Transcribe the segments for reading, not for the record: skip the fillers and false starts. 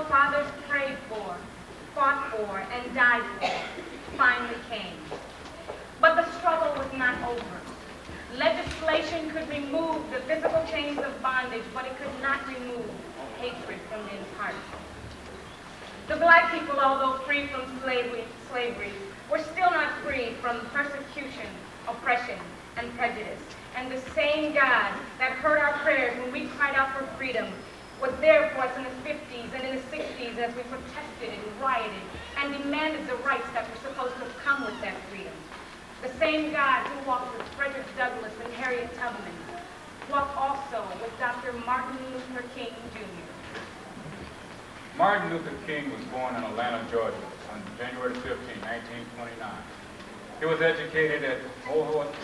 forefathers prayed for, fought for, and died for, finally came. But the struggle was not over. Legislation could remove the physical chains of bondage, but it could not remove hatred from men's hearts. The black people, although free from slavery, were still not free from persecution, oppression, and prejudice. And the same God that heard our prayers when we cried out for freedom was there for us in the 50s and in the 60s as we protested and rioted and demanded the rights that were supposed to come with that freedom. The same God who walked with Frederick Douglass and Harriet Tubman walked also with Dr. Martin Luther King Jr. Martin Luther King was born in Atlanta, Georgia on January 15, 1929. He was educated at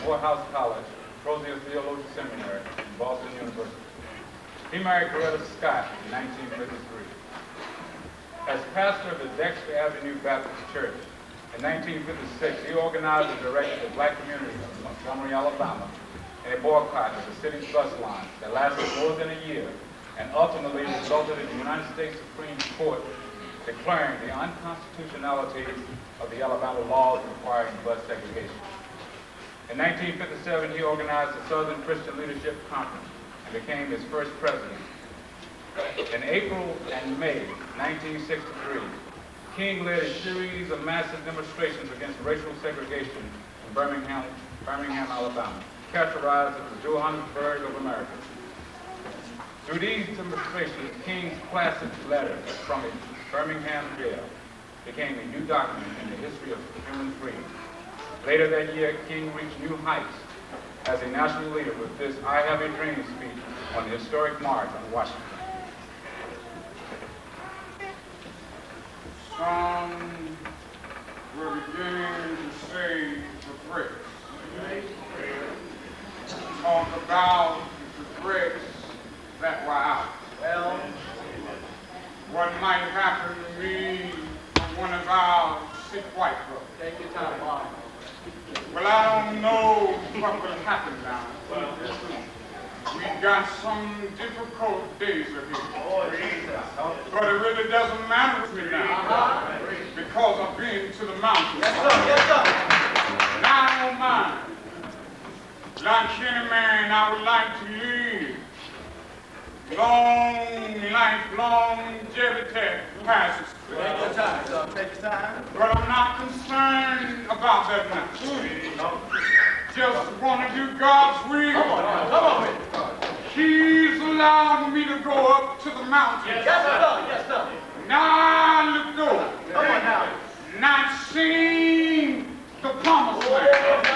Morehouse College, Crozier Theological Seminary, and Boston University. He married Coretta Scott in 1953. As pastor of the Dexter Avenue Baptist Church, in 1956, he organized and directed the black community of Montgomery, Alabama, in a boycott of the city's bus line that lasted more than a year and ultimately resulted in the United States Supreme Court declaring the unconstitutionality of the Alabama laws requiring bus segregation. In 1957, he organized the Southern Christian Leadership Conference and became its first president. In April and May 1963, King led a series of massive demonstrations against racial segregation in Birmingham, Alabama, characterized as the Johannesburg of America. Through these demonstrations, King's classic letter from a Birmingham jail became a new document in the history of human freedom. Later that year, King reached new heights as a national leader with this I Have a Dream speech on the historic march on Washington. Some were beginning to say the threats. Talk about the threats that were out. Well, what might happen to me or one of our sick white brothers. Take your time, Bob. Well, I don't know what will happen now. We've got some difficult days ahead. But it really doesn't matter to me now. Because I've been to the mountains. Yes, sir. Yes, sir. Now I don't mind. Like any man, I would like to live long life, longevity passes. Take your time, son. Take your time. But I'm not concerned about that now. Just want to do God's will. Come on with it. He's allowed me to go up to the mountains. Yes, sir. Yes, sir. Now I look over. Come on now. Not seeing the promised land.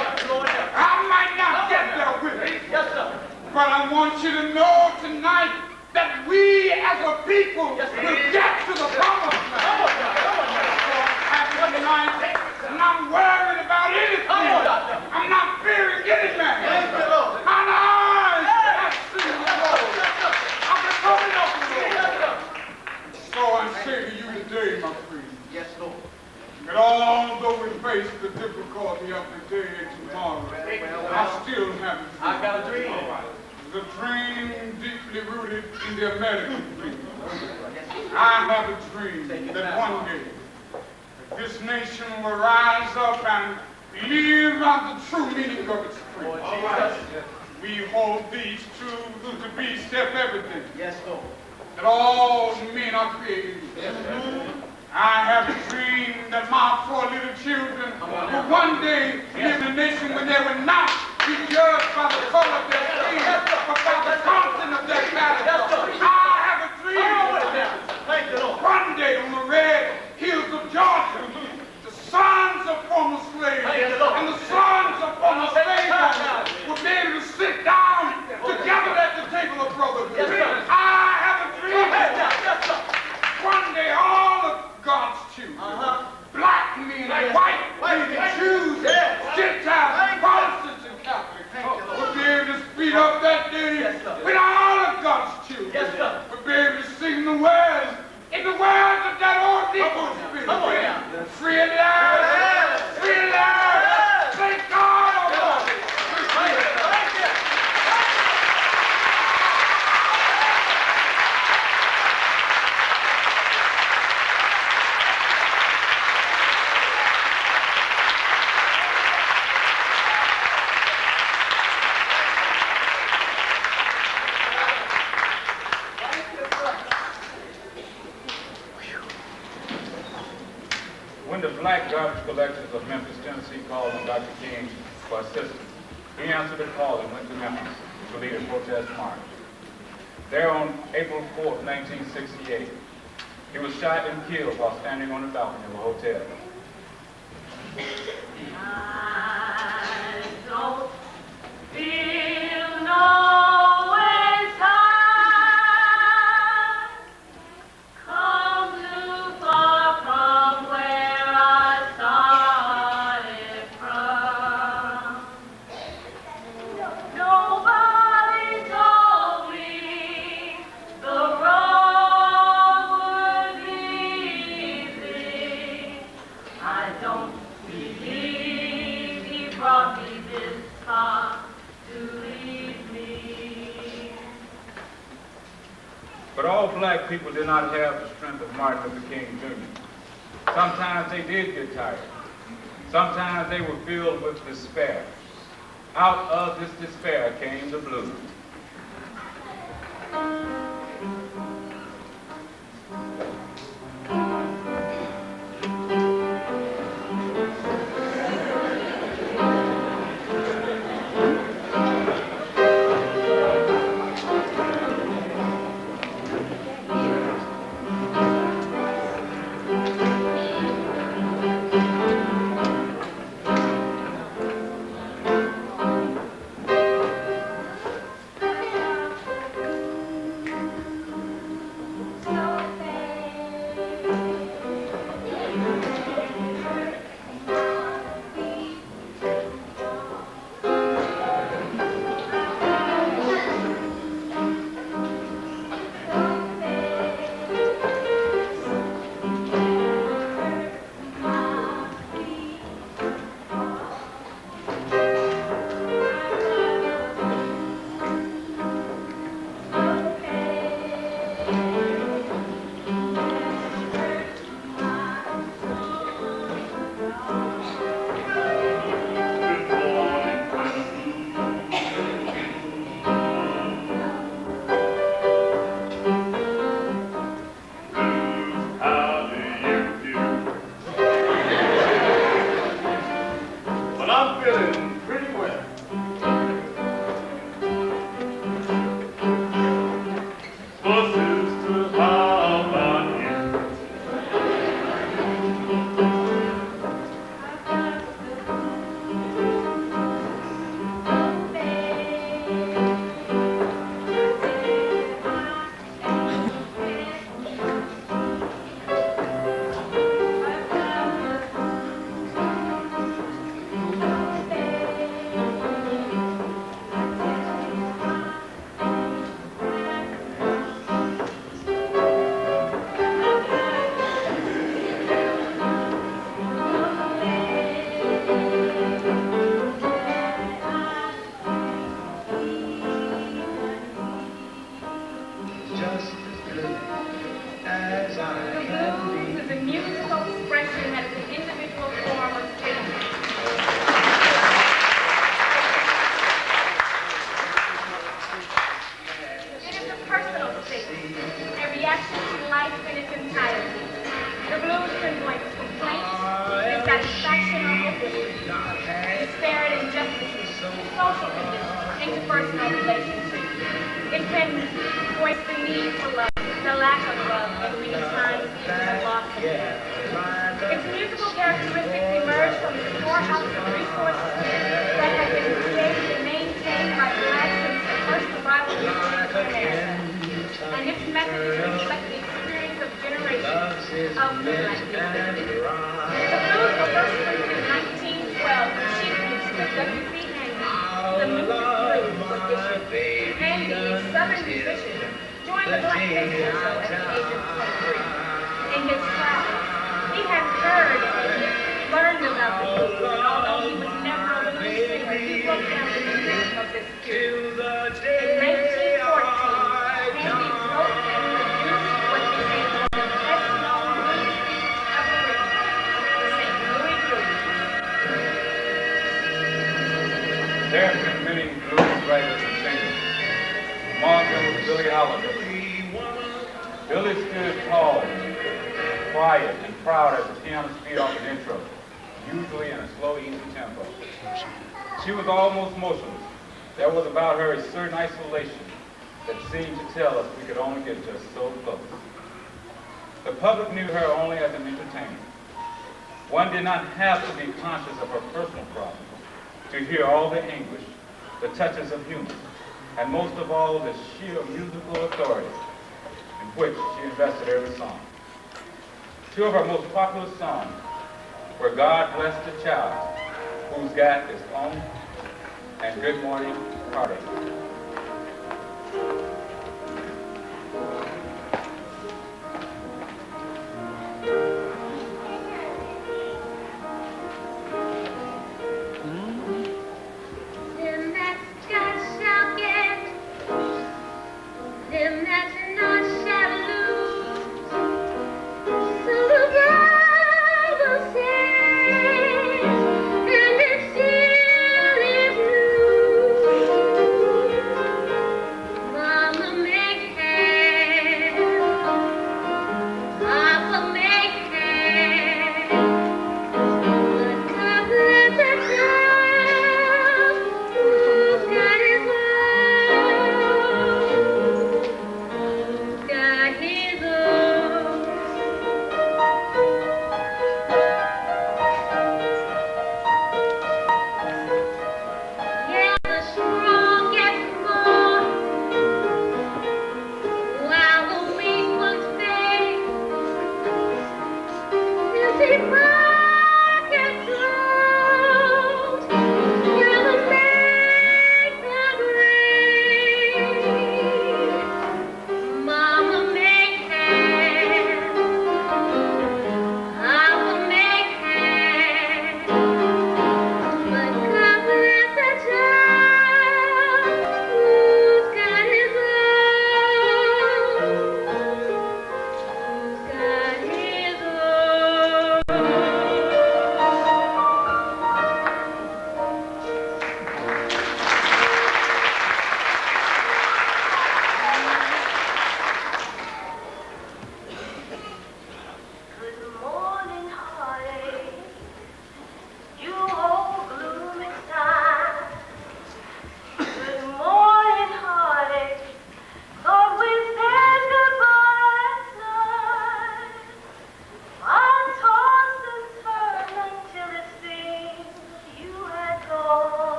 I might not get there with it. Yes, sir. But I want you to know tonight that we as a people will get to the promised land. Come on now. Come on now. Tonight, I'm not worried about anything. I'm not fearing any man. My eyes have seen the Lord. I'm coming up to the Lord. So I say to you today, my friend. Yes, Lord. That although we face the difficulty of the day and tomorrow, I still have a dream. I got a dream. The dream deeply rooted in the American dream. I have a dream that one day this nation will rise up and live out the true meaning of its creed. We hold these truths to be self-evident. Yes, Lord. That all men are created. Yes, I have a dream that my 4 little children will one day live in a nation where they will not be judged by the color of their skin, but by the content of their character. I have a dream one day on the red hills of Georgia, the sons of former slaves and the sons of former slave owners will be able to sit down together at the table of brotherhood. I have a dream. One day all of God's children, black men and white men, Jews, Gentiles, Protestants and Catholics, will be able to speed up that day with all of God's children. Will be able to sing the words, in the words of that old Negro spirit. Free at last, free at last, thank God Almighty. garbage collectors of Memphis, Tennessee called on Dr. King for assistance. He answered the call and went to Memphis to lead a protest march. There on April 4th, 1968, he was shot and killed while standing on the balcony of a hotel. I don't feel no ways high, come too far from where I started from. Nobody told me the road would be easy. I don't believe he brought me this far to leave me. But all black people did not have the strength of Martin Luther King Jr. Sometimes they did get tired. Sometimes they were filled with despair. Out of this despair came the blues. Interpersonal relationships. It can voice the need for love, the lack of love, and many times even the loss of it. Its musical characteristics emerge from the storehouse of resources that have been created and maintained by blacks since the first arrival of slaves in America. And its messages reflect the experience of generations of the black people. The blues were first written in 1912 from sheet music of W.C. The music blues was issued. Handy, a Southern musician, joined the Black Radio Show at the age of 23. In his travels, he had heard and learned about the blues, and although he was never a blues singer, he wrote down the music of this period. In 1914, Handy wrote and produced what became one of the best-known blues pieces of the region, the St. Louis Blues. There have been many blues writers and singers. Among them was Billie Holiday. Billie stood tall, quiet, and proud as the piano speed off an intro. usually in a slow, easy tempo. She was almost motionless. There was about her a certain isolation that seemed to tell us we could only get just so close. The public knew her only as an entertainer. One did not have to be conscious of her personal problems to hear all the anguish, the touches of humor, and most of all, the sheer musical authority in which she invested every song. Two of her most popular songs were God Bless the Child, Who's Got His Own, and Good Morning, Heartache.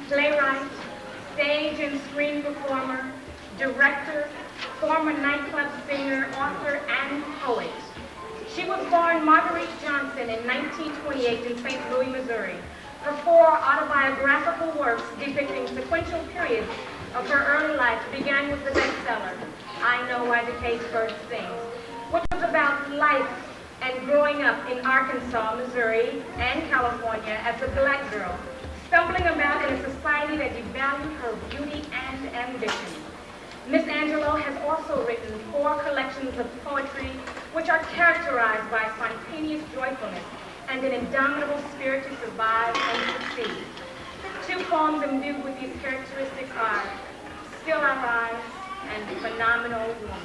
Playwright, stage and screen performer, director, former nightclub singer, author, and poet. She was born Marguerite Johnson in 1928 in St. Louis, Missouri. Her 4 autobiographical works depicting sequential periods of her early life began with the bestseller, I Know Why the Caged Bird Sings, which was about life and growing up in Arkansas, Missouri, and California as a black girl, stumbling about in a society that devalued her beauty and ambition. Miss Angelou has also written 4 collections of poetry which are characterized by spontaneous joyfulness and an indomitable spirit to survive and succeed. 2 poems imbued with these characteristics are Still I Rise and Phenomenal Woman.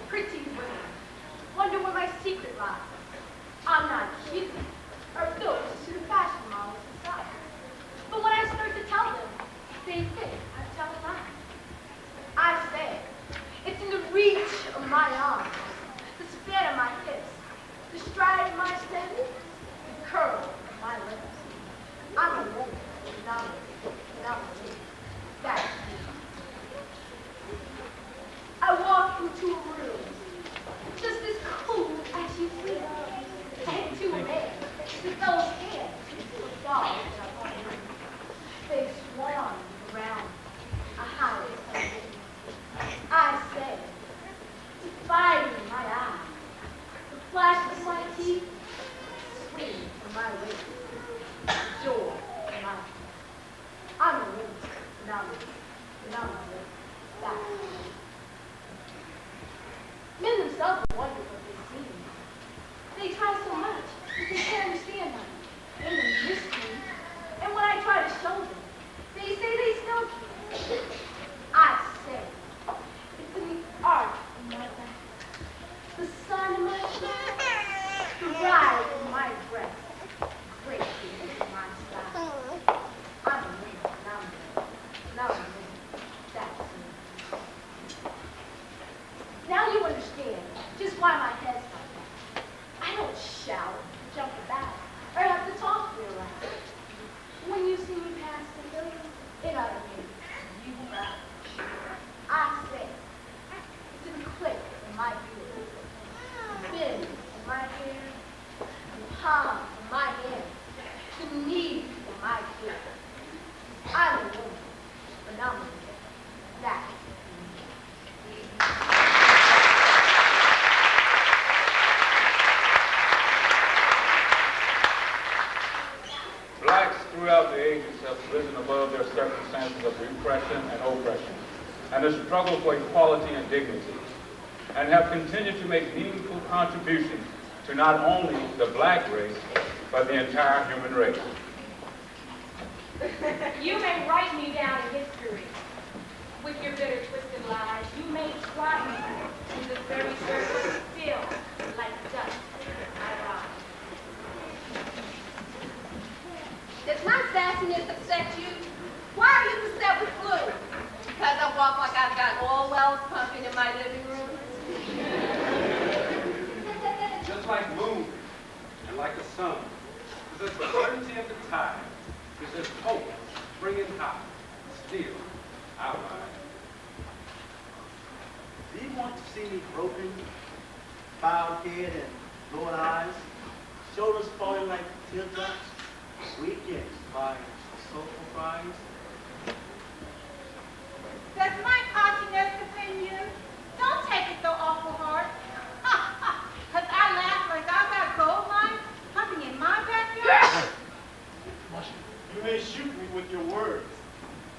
Pretty women, wonder where my secret lies. I'm not cute, or built to the fashion models inside. But when I start to tell them, they think I'm telling lies. I say, it's in the reach of my arms, the span of my hips, the stride of my step, the curl of my lips. I'm a woman. phenomenally. That's me. I walked into a room, just as cool as you feel, and to a man, the fellow's hands were falling upon me. They swung around a highway. I said, fire in my eye, the flash of my teeth, swing from my waist, joy in my feet. I'm a woman, phenomenally, that's me. Men themselves wonder what they see. They try so much, but they can't understand my women mystery. And when I try to show them, they say they still can't. I say, it's in the art of my back, the sun in my cheek, the rise in my breast, great feelings in my side. I'm a woman, not a woman, that's me. Now you understand just why my head's like that. I don't shout, jump about, or have to talk real loud. When you see me pass the building, it ought to be you right. I say, it's in the click in my ear, the bend in my hair, the palm in my hand, the knee in my ear. I'm a woman, phenomenal. That's me. Blacks throughout the ages have risen above their circumstances of repression and oppression, and the struggle for equality and dignity, and have continued to make meaningful contributions to not only the black race, but the entire human race. You may write me down in history with your bitter, twisted lies. You may try me in this very surface, still like dust I rise. Does my sassiness upset you? Why are you beset with fluid? Because I walk like I've got oil wells pumping in my living room? Just like moon and like the sun, possess the certainty of the tide, possess hope, springing high, still I rise. Do you want to see me broken, bowed head and lowered eyes, shoulders falling like teardrops, weakened by soulful cries? Does my cockiness offend you? Don't take it so awful hard. Because I laugh like I've got gold mines pumping in my backyard. You may shoot me with your words.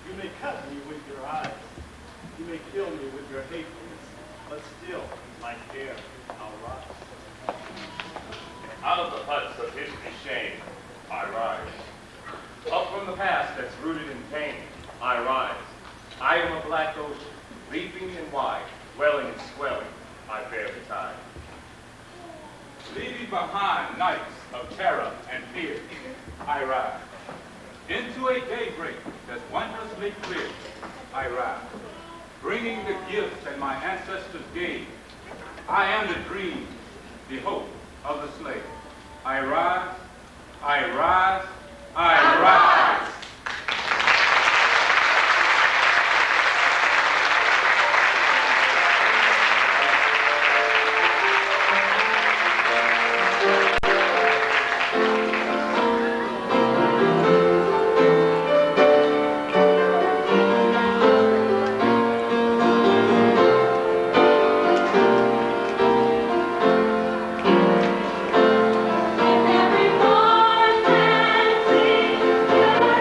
You may cut me with your eyes. You may kill me with your hatefulness. But still, like air, I'll rise. Out of the huts of history's shame, I rise. Up from the past that's rooted in pain, I rise. I am a black ocean, leaping and wide, welling and swelling, I bear the tide. Leaving behind nights of terror and fear, I rise. Into a daybreak that's wondrously clear, I rise. Bringing the gifts that my ancestors gave, I am the dream, the hope of the slave. I rise, I rise, I rise. Everyone can see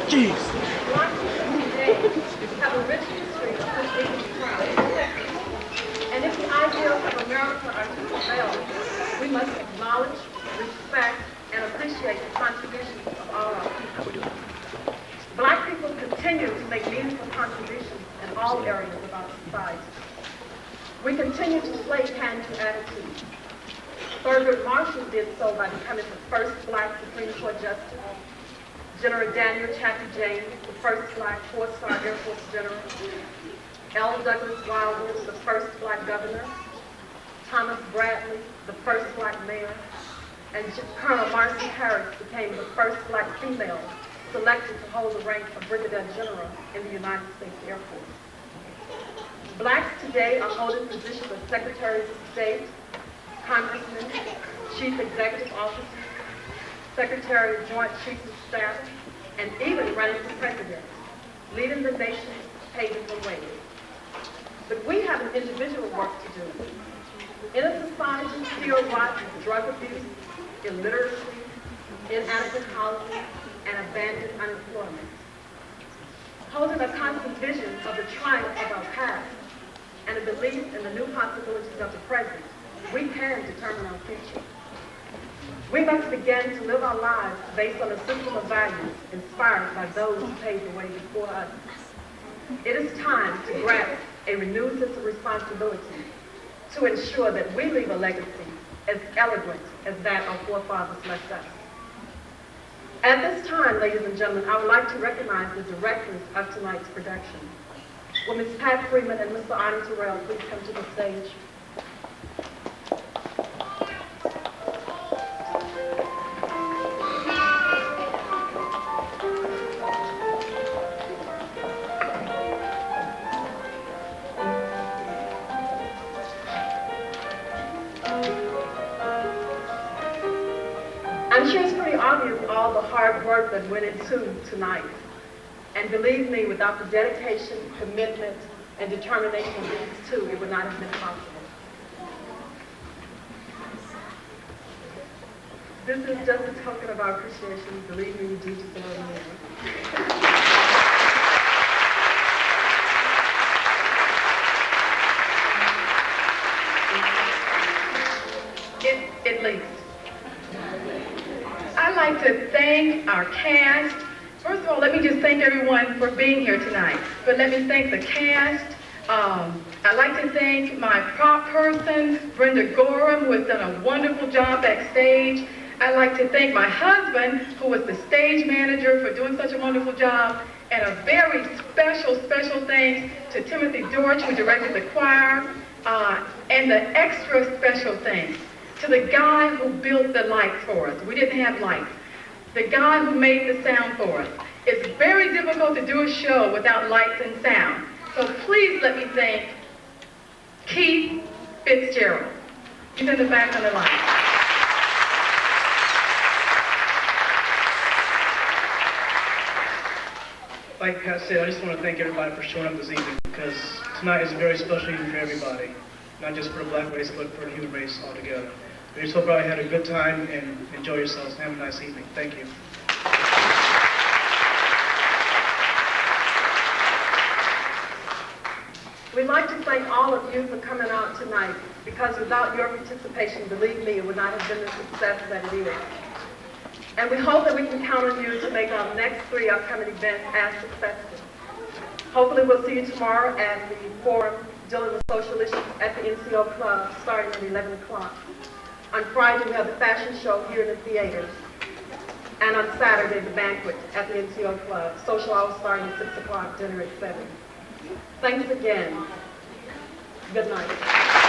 Jeez. Black people today have a rich history of being proud. And if the ideals of America are to prevail, we must acknowledge, respect, and appreciate the contributions of all our people. Black people continue to make meaningful contributions in all areas of our society. We continue to slay hand to attitude. Thurgood Marshall did so by becoming the first Black Supreme Court Justice. General Daniel Chaffee James, the first Black four-star Air Force General. L. Douglas Wilder, the first Black governor. Thomas Bradley, the first Black mayor. And Colonel Marcy Harris became the first Black female selected to hold the rank of Brigadier General in the United States Air Force. Blacks today are holding positions as Secretaries of State, Congressmen, Chief Executive Officers, Secretary of Joint Chiefs of Staff, and even running for president, leading the nation, paving the way. But we have an individual work to do. In a society still rotten with drug abuse, illiteracy, inadequate housing, and abandoned unemployment. Holding a constant vision of the triumph of our past and a belief in the new possibilities of the present, we can determine our future. We must begin to live our lives based on a system of values inspired by those who paved the way before us. It is time to grasp a renewed sense of responsibility to ensure that we leave a legacy as elegant as that our forefathers left us. At this time, ladies and gentlemen, I would like to recognize the directors of tonight's production. Will Ms. Pat Freeman and Mr. Arnie Terrell please come to the stage? I'm sure it's pretty obvious all the hard work that went into tonight. And believe me, without the dedication, commitment, and determination of these two, it would not have been possible. This is just a token of our appreciation. Believe me, you do deserve more. At least. I'd like to thank our cast. First of all, let me just thank everyone for being here tonight. But let me thank the cast. I'd like to thank my prop person, Brenda Gorham, who has done a wonderful job backstage. I'd like to thank my husband, who was the stage manager, for doing such a wonderful job. And a very special thanks to Timothy Dorch, who directed the choir. And the extra special thanks to the guy who built the lights for us. We didn't have lights. The guy who made the sound for us. It's very difficult to do a show without lights and sound. So please let me thank Keith Fitzgerald. He's in the back on the line. Like Pat said, I just want to thank everybody for showing up this evening, because tonight is a very special evening for everybody. Not just for the black race, but for the human race altogether. We just hope everybody had a good time and enjoy yourselves and have a nice evening. Thank you. We'd like to thank all of you for coming out tonight, because without your participation, believe me, it would not have been the success that it is. And we hope that we can count on you to make our next 3 upcoming events as successful. Hopefully we'll see you tomorrow at the forum dealing with social issues at the NCO Club starting at 11 o'clock. On Friday, we have the fashion show here in the theaters. And on Saturday, the banquet at the NCO Club. Social hour starting at 6 o'clock, dinner at 7. Thanks again. Good night.